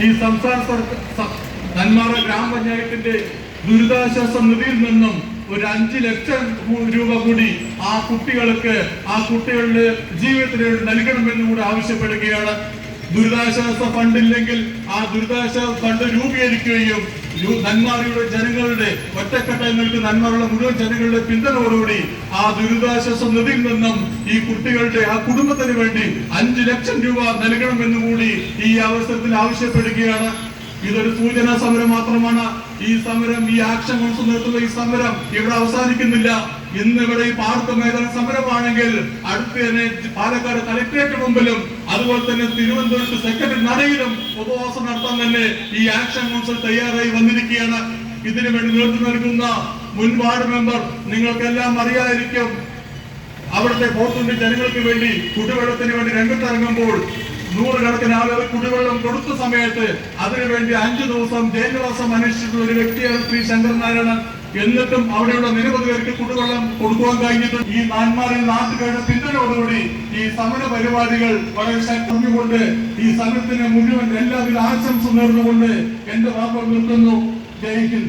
ഈ സംസ്ഥാന സർക്കാർ നെന്മാറ ഗ്രാമപഞ്ചായത്തിന്റെ ദുരിതാശ്വാസ നിധിയിൽ നിന്നും ഒരു 5 ലക്ഷം രൂപ കൂടി ആ കുട്ടികളുടെ ജീവിതത്തിന് നൽകണമെന്നും കൂടി ആവശ്യപ്പെടുകയാണ്. ദുരിതാശ്വാസ ഫണ്ട് ഇല്ലെങ്കിൽ ആ ദുരിതാശ്വാസ ഫണ്ട് രൂപീകരിക്കുകയും നെന്മാറയുടെ ജനങ്ങളുടെ ഒറ്റക്കെട്ടായി നിൽക്കുന്ന നെന്മാറയുടെ മുഴുവൻ ജനങ്ങളുടെ പിന്തുണയോടുകൂടി ആ ദുരിതാശ്വാസ നിധിയിൽ നിന്നും ഈ കുട്ടികളുടെ ആ കുടുംബത്തിന് വേണ്ടി 5 ലക്ഷം രൂപ നൽകണമെന്നും കൂടി ഈ അവസരത്തിൽ ആവശ്യപ്പെടുകയാണ്. ഇതൊരു സൂചനാ സമരം മാത്രമാണ്. ഈ സമരം, ഈ ആക്ഷൻ കൗൺസിൽ നടത്തുന്ന ഈ സമരം ഇവിടെ അവസാനിക്കുന്നില്ല. ഇന്ന് ഇവിടെ ഈ പാർക്ക് മൈതാന സമരമാണെങ്കിൽ അടുത്ത് തന്നെ പാലക്കാട് കളക്ടറേറ്റ് മുമ്പിലും അതുപോലെ തന്നെ തിരുവനന്തപുരത്ത് സെക്രട്ടറി നടയിലും ഉപവാസം നടത്താൻ തന്നെ ഈ ആക്ഷൻ കൗൺസിൽ തയ്യാറായി വന്നിരിക്കുകയാണ്. ഇതിനു വേണ്ടി നേതൃത്വം നൽകുന്ന മുൻ വാർഡ് മെമ്പർ, നിങ്ങൾക്കെല്ലാം അറിയാതിരിക്കും, അവിടുത്തെ പോർട്ടുണ്ട് ജനങ്ങൾക്ക് വേണ്ടി കുടിവെള്ളത്തിന് വേണ്ടി രംഗത്തിറങ്ങുമ്പോൾ നൂറുകണക്കിന് ആളുകൾ കുടിവെള്ളം കൊടുത്ത സമയത്ത് അതിനുവേണ്ടി 5 ദിവസം ജയിൽവാസം അനുഷ്ഠിച്ചിട്ടുള്ള ഒരു വ്യക്തിയാണ് ശ്രീ ശങ്കരനാരായണൻ. എന്നിട്ടും അവിടെയുള്ള നിരവധി പേർക്ക് കുടിവെള്ളം കൊടുക്കുവാൻ കഴിഞ്ഞിട്ടുണ്ട്. ഈ നാട്ടുകാരുടെ പിന്തുണയോടുകൂടി ഈ സമര പരിപാടികൾ വളരെ ശക്തികൊണ്ട് ഈ സമരത്തിന് മുഴുവൻ എല്ലാവിധ ആശംസ നേർന്നുകൊണ്ട് എന്റെ വാക്കുകൾ നിർത്തുന്നു. ജയ് ഹിന്ദ്.